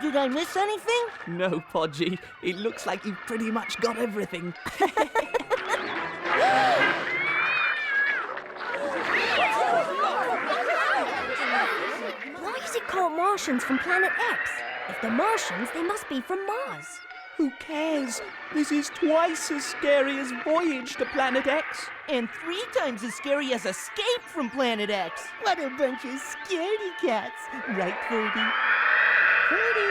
Did I miss anything? No, Podgy. It looks like you've pretty much got everything. Why is it called Martians from Planet X? If they're Martians, they must be from Mars. Who cares? This is twice as scary as Voyage to Planet X. And 3 times as scary as Escape from Planet X. What a bunch of scaredy cats. Right, Ferdy? Ferdy?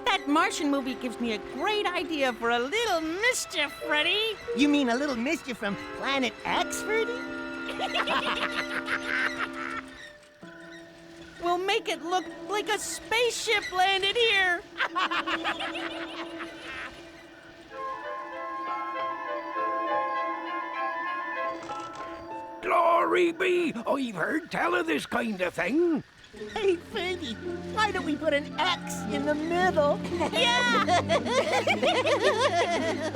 That Martian movie gives me a great idea for a little mischief, Freddy. You mean a little mischief from Planet X, Ferdy? We'll make it look like a spaceship landed here. Glory be! I've heard tell of this kind of thing. Hey, Ferdy, why don't we put an X in the middle? Yeah!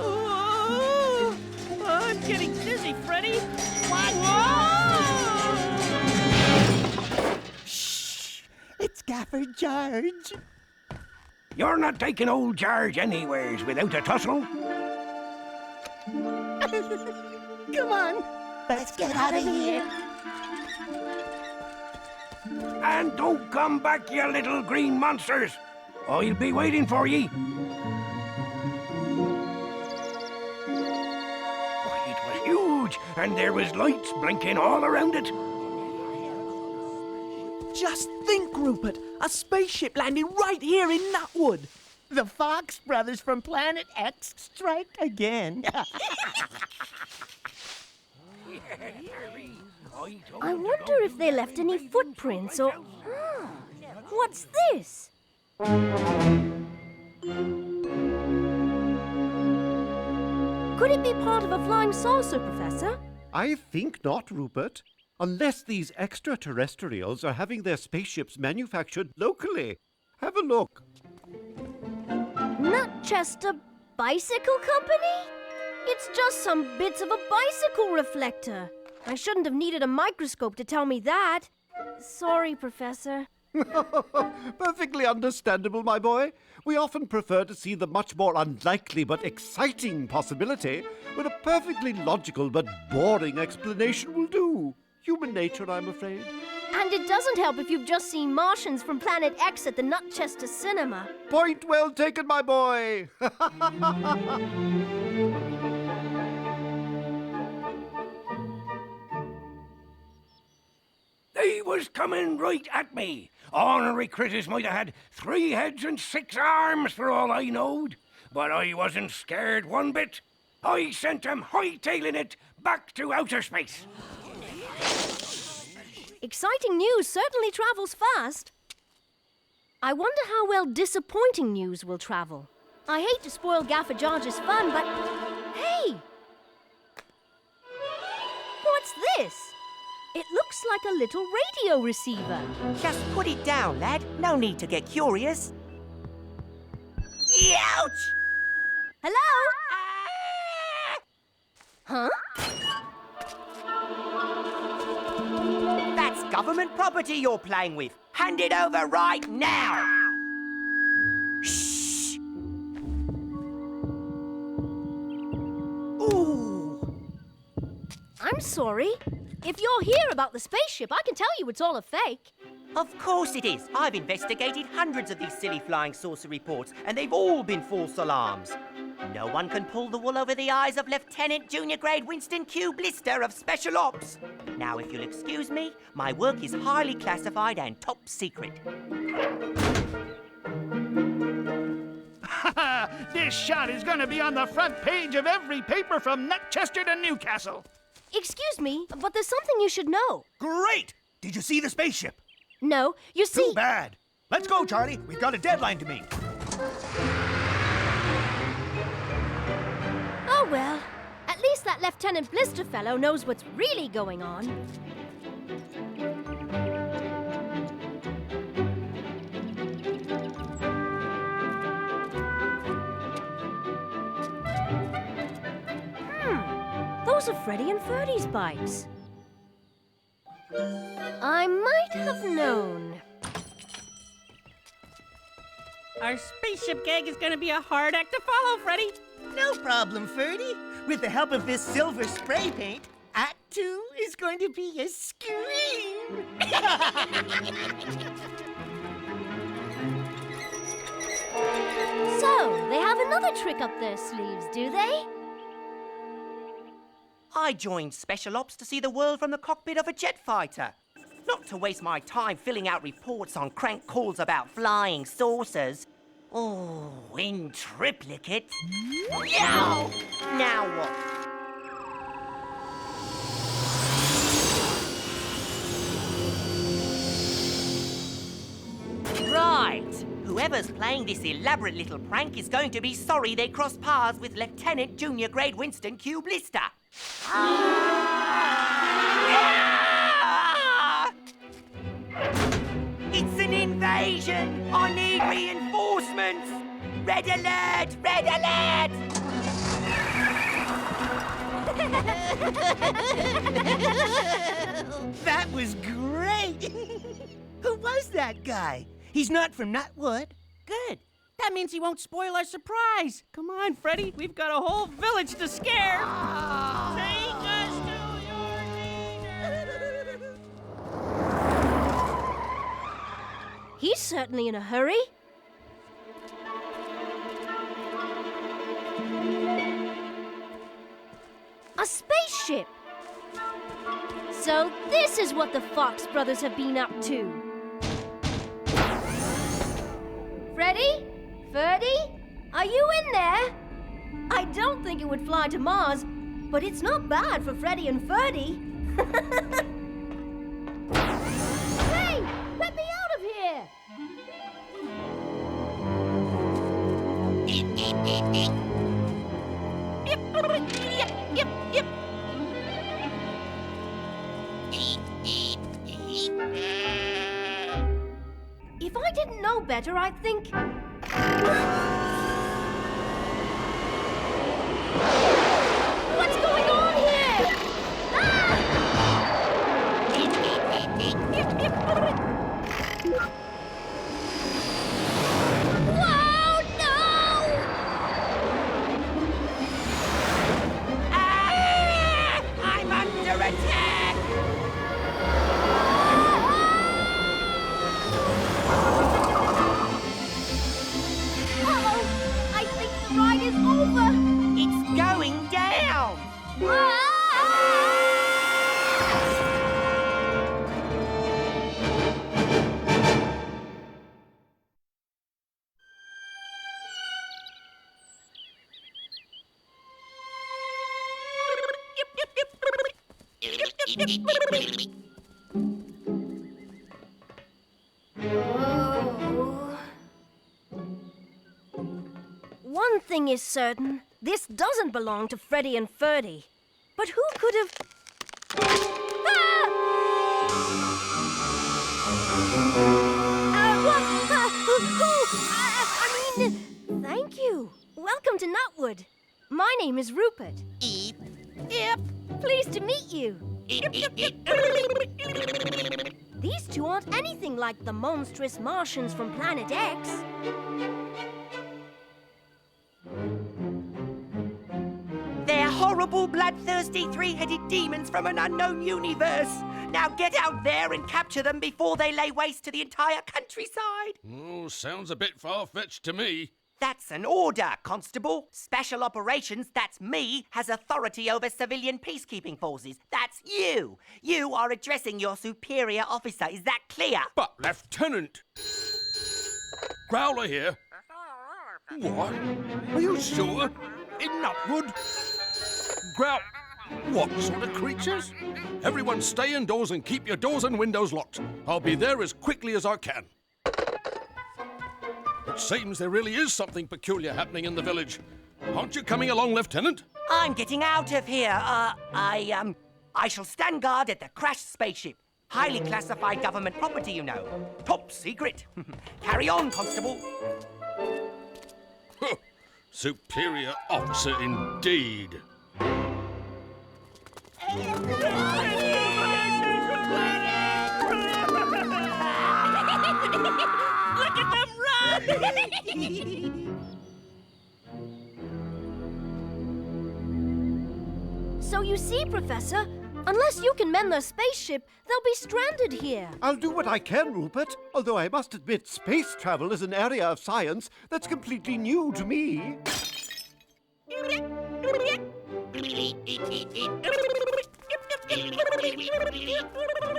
Ooh, I'm getting dizzy, Freddy. Whoa! Shh! It's Gaffer George. You're not taking old George anywheres without a tussle. Come on, let's get out of here. And don't come back, you little green monsters. I'll be waiting for ye. Why, it was huge, and there was lights blinking all around it. Just think, Rupert. A spaceship landing right here in Nutwood. The Fox brothers from Planet X strike again. I wonder if they left any footprints or... What's this? Could it be part of a flying saucer, Professor? I think not, Rupert. Unless these extraterrestrials are having their spaceships manufactured locally. Have a look. Nutchester Bicycle Company? It's just some bits of a bicycle reflector. I shouldn't have needed a microscope to tell me that. Sorry, Professor. Perfectly understandable, my boy. We often prefer to see the much more unlikely but exciting possibility when a perfectly logical but boring explanation will do. Human nature, I'm afraid. And it doesn't help if you've just seen Martians from Planet X at the Nutchester Cinema. Point well taken, my boy. They was coming right at me. Ornery critters might have had 3 heads and 6 arms for all I knowed. But I wasn't scared one bit. I sent him hightailing it back to outer space. Exciting news certainly travels fast. I wonder how well disappointing news will travel. I hate to spoil Gaffer George's fun, but... Hey! What's this? It looks like a little radio receiver. Just put it down, lad. No need to get curious. Ouch! Hello? Huh? That's government property you're playing with. Hand it over right now. Shh. Ooh. I'm sorry. If you're here about the spaceship, I can tell you it's all a fake. Of course it is. I've investigated hundreds of these silly flying saucer reports, and they've all been false alarms. No one can pull the wool over the eyes of Lieutenant Junior Grade Winston Q. Blister of Special Ops. Now, if you'll excuse me, my work is highly classified and top secret. This shot is going to be on the front page of every paper from Nutchester to Newcastle. Excuse me, but there's something you should know. Great! Did you see the spaceship? No, you see... Too bad. Let's go, Charlie. We've got a deadline to meet. Oh, well. At least that Lieutenant Blister fellow knows what's really going on. Those are Freddie and Ferdy's bikes. I might have known. Our spaceship gag is gonna be a hard act to follow, Freddy. No problem, Ferdy. With the help of this silver spray paint, Act 2 is going to be a scream. So, they have another trick up their sleeves, do they? I joined Special Ops to see the world from the cockpit of a jet fighter. Not to waste my time filling out reports on crank calls about flying saucers. Oh, in triplicate. Yow! Now what? Right. Whoever's playing this elaborate little prank is going to be sorry they crossed paths with Lieutenant Junior Grade Winston Q. Blister. It's an invasion! I need reinforcements! Red alert! Red alert! That was great! Who was that guy? He's not from Nutwood. Good. That means he won't spoil our surprise. Come on, Freddy. We've got a whole village to scare. Take us to your leader. He's certainly in a hurry. A spaceship! So this is what the Fox brothers have been up to. Freddy? Ferdy? Are you in there? I don't think it would fly to Mars, but it's not bad for Freddy and Ferdy. Hey! Let me out of here! Yep. If I didn't know better, I'd think... What's going on here? Whoa, no! I'm under attack! Oh. One thing is certain. This doesn't belong to Freddy and Ferdy. But who could have... Ah! Thank you. Welcome to Nutwood. My name is Rupert. Eep. Yep. Pleased to meet you. These two aren't anything like the monstrous Martians from Planet X. They're horrible, bloodthirsty, three-headed demons from an unknown universe. Now get out there and capture them before they lay waste to the entire countryside. Oh, sounds a bit far-fetched to me. That's an order, Constable. Special Operations, that's me, has authority over civilian peacekeeping forces. That's you. You are addressing your superior officer. Is that clear? But, Lieutenant... Growler here. What? Are you sure? In Nutwood? What sort of creatures? Everyone stay indoors and keep your doors and windows locked. I'll be there as quickly as I can. It seems there really is something peculiar happening in the village. Aren't you coming along, Lieutenant? I'm getting out of here. I shall stand guard at the crashed spaceship. Highly classified government property, you know. Top secret. Carry on, Constable. Superior officer indeed. Look at them run! So you see, Professor, unless you can mend their spaceship, they'll be stranded here. I'll do what I can, Rupert, although I must admit space travel is an area of science that's completely new to me.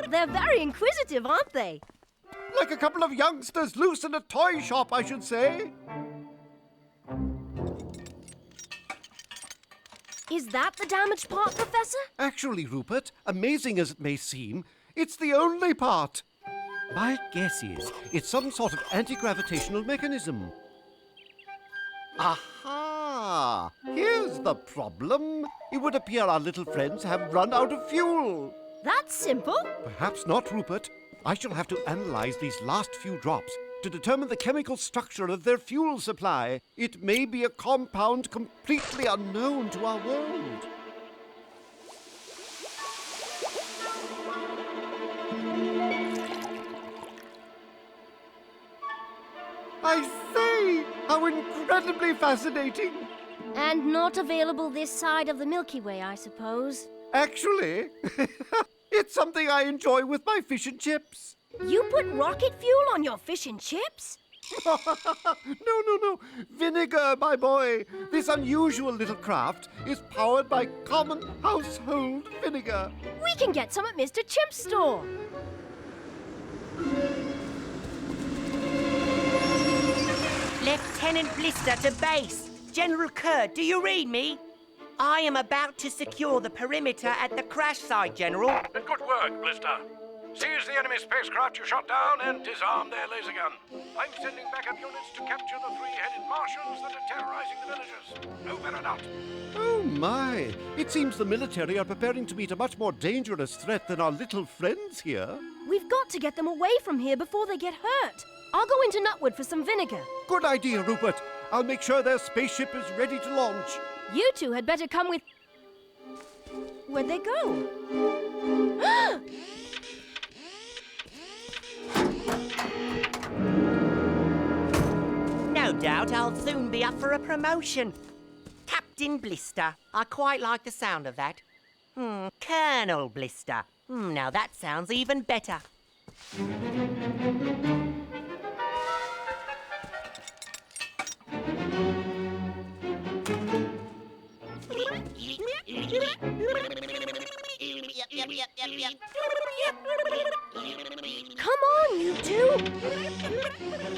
They're very inquisitive, aren't they? Like a couple of youngsters loose in a toy shop, I should say. Is that the damaged part, Professor? Actually, Rupert, amazing as it may seem, it's the only part. My guess is it's some sort of anti-gravitational mechanism. Aha! Here's the problem. It would appear our little friends have run out of fuel. That's simple. Perhaps not, Rupert. I shall have to analyze these last few drops to determine the chemical structure of their fuel supply. It may be a compound completely unknown to our world. I say, how incredibly fascinating. And not available this side of the Milky Way, I suppose. Actually, it's something I enjoy with my fish and chips. You put rocket fuel on your fish and chips? No. Vinegar, my boy. This unusual little craft is powered by common household vinegar. We can get some at Mr. Chimp's store. Lieutenant Blister to base. General Kerr, do you read me? I am about to secure the perimeter at the crash site, General. Good work, Blister. Seize the enemy spacecraft you shot down and disarm their laser gun. I'm sending backup units to capture the three-headed Martians that are terrorizing the villagers. Over and out. Oh, my. It seems the military are preparing to meet a much more dangerous threat than our little friends here. We've got to get them away from here before they get hurt. I'll go into Nutwood for some vinegar. Good idea, Rupert. I'll make sure their spaceship is ready to launch. You two had better come with... Where'd they go? No doubt I'll soon be up for a promotion. Captain Blister. I quite like the sound of that. Colonel Blister. Now that sounds even better. Come on, you two!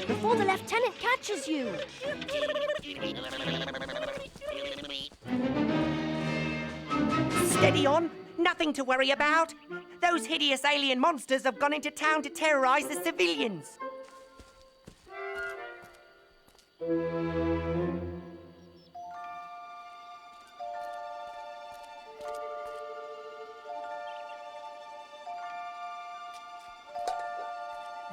Before the lieutenant catches you! Steady on. Nothing to worry about. Those hideous alien monsters have gone into town to terrorize the civilians.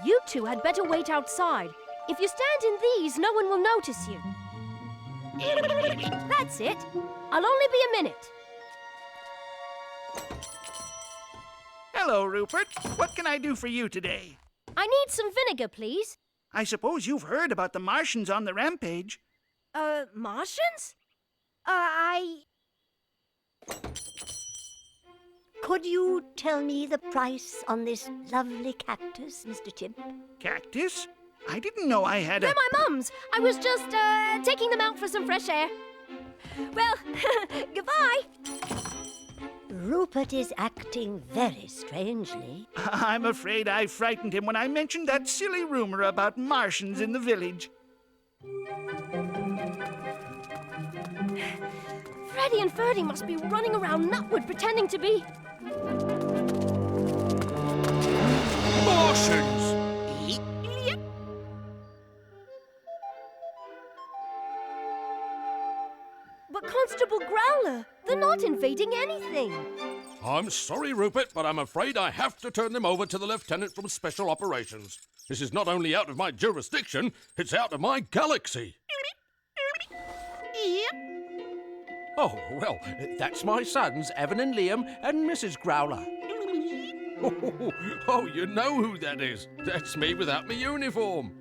You two had better wait outside. If you stand in these, no one will notice you. That's it. I'll only be a minute. Hello, Rupert. What can I do for you today? I need some vinegar, please. I suppose you've heard about the Martians on the rampage. Martians? Could you tell me the price on this lovely cactus, Mr. Chimp? Cactus? I didn't know I had a... They're my mum's. I was just, taking them out for some fresh air. Well, goodbye. Rupert is acting very strangely. I'm afraid I frightened him when I mentioned that silly rumor about Martians in the village. Freddy and Ferdy must be running around Nutwood pretending to be... Martians! But Constable Growler, they're not invading anything. I'm sorry, Rupert, but I'm afraid I have to turn them over to the Lieutenant from Special Operations. This is not only out of my jurisdiction, it's out of my galaxy. Oh, well, that's my sons, Evan and Liam, and Mrs. Growler. Oh, you know who that is. That's me without my uniform.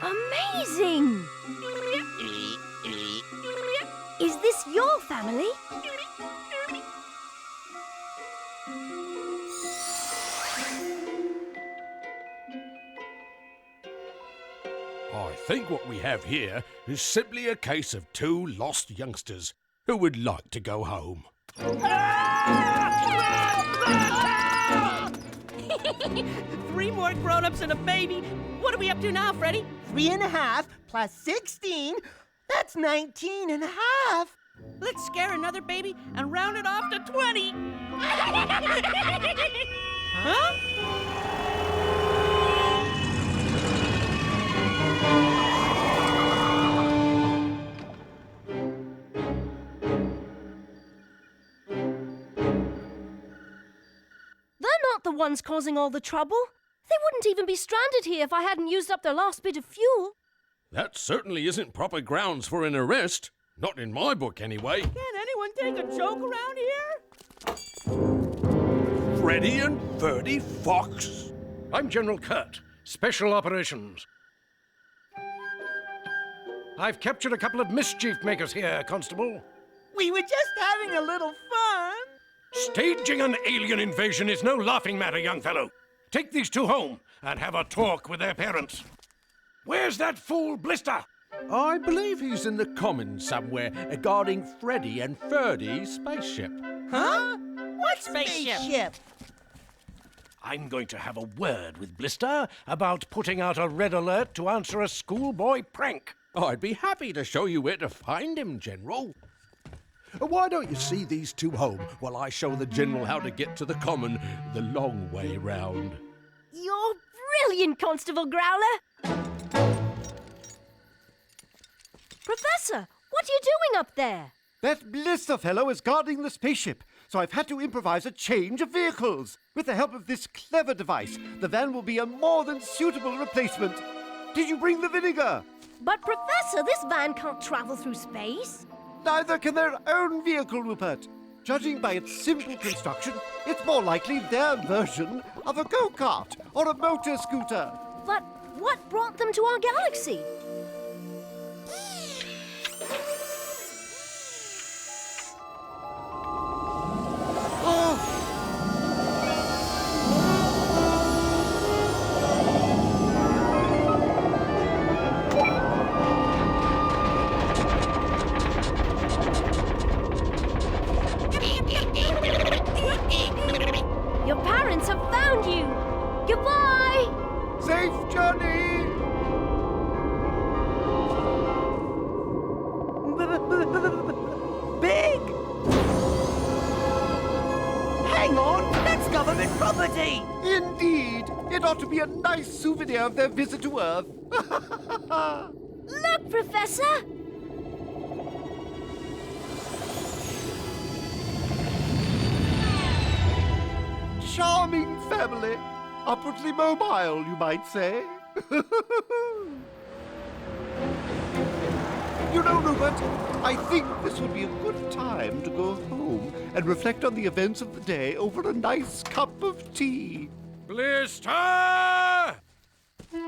Amazing! Is this your family? I think what we have here is simply a case of two lost youngsters who would like to go home. 3 more grown-ups and a baby. What are we up to now, Freddy? 3.5 plus 16. That's 19 and a half. Let's scare another baby and round it off to 20. Huh? They're not the ones causing all the trouble. They wouldn't even be stranded here if I hadn't used up their last bit of fuel. That certainly isn't proper grounds for an arrest. Not in my book, anyway. Can anyone take a joke around here? Freddy and Ferdy Fox. I'm General Kurt, Special Operations. I've captured a couple of mischief makers here, Constable. We were just having a little fun. Staging an alien invasion is no laughing matter, young fellow. Take these two home and have a talk with their parents. Where's that fool Blister? I believe he's in the Commons somewhere, guarding Freddy and Ferdy's spaceship. Huh? What spaceship? I'm going to have a word with Blister about putting out a red alert to answer a schoolboy prank. I'd be happy to show you where to find him, General. Why don't you see these two home while I show the General how to get to the Common the long way round? You're brilliant, Constable Growler! Professor, what are you doing up there? That Blister fellow is guarding the spaceship, so I've had to improvise a change of vehicles. With the help of this clever device, the van will be a more than suitable replacement. Did you bring the vinegar? But, Professor, this van can't travel through space. Neither can their own vehicle, Rupert. Judging by its simple construction, it's more likely their version of a go-kart or a motor scooter. But what brought them to our galaxy? Your parents have found you! Goodbye! Safe journey! property! Indeed! It ought to be a nice souvenir of their visit to Earth. Look, Professor! Charming family. Upwardly mobile, you might say. You know, Rupert, I think this would be a good time to go home and reflect on the events of the day over a nice cup of tea. Blister!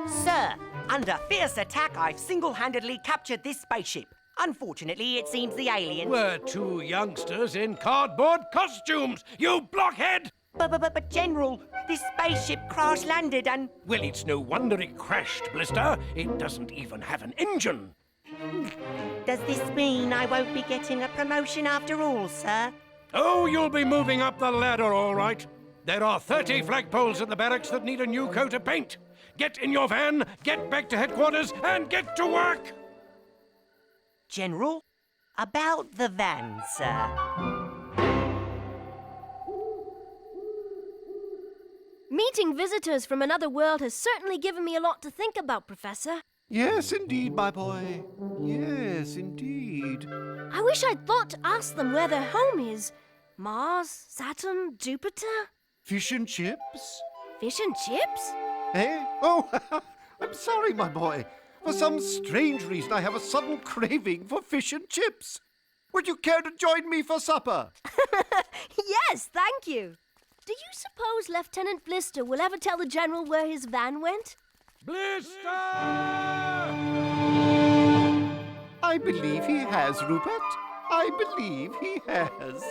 Sir, under fierce attack, I've single-handedly captured this spaceship. Unfortunately, it seems the aliens... We're two youngsters in cardboard costumes, you blockhead! But General, this spaceship crash-landed and... Well, it's no wonder it crashed, Blister. It doesn't even have an engine. Does this mean I won't be getting a promotion after all, sir? Oh, you'll be moving up the ladder, all right. There are 30 flagpoles at the barracks that need a new coat of paint. Get in your van, get back to headquarters, and get to work! General, about the van, sir. Meeting visitors from another world has certainly given me a lot to think about, Professor. Yes, indeed, my boy. Yes, indeed. I wish I'd thought to ask them where their home is. Mars, Saturn, Jupiter? Fish and chips? Fish and chips? Eh? Oh, I'm sorry, my boy. For some strange reason, I have a sudden craving for fish and chips. Would you care to join me for supper? Yes, thank you. Do you suppose Lieutenant Blister will ever tell the General where his van went? Blister! I believe he has, Rupert. I believe he has.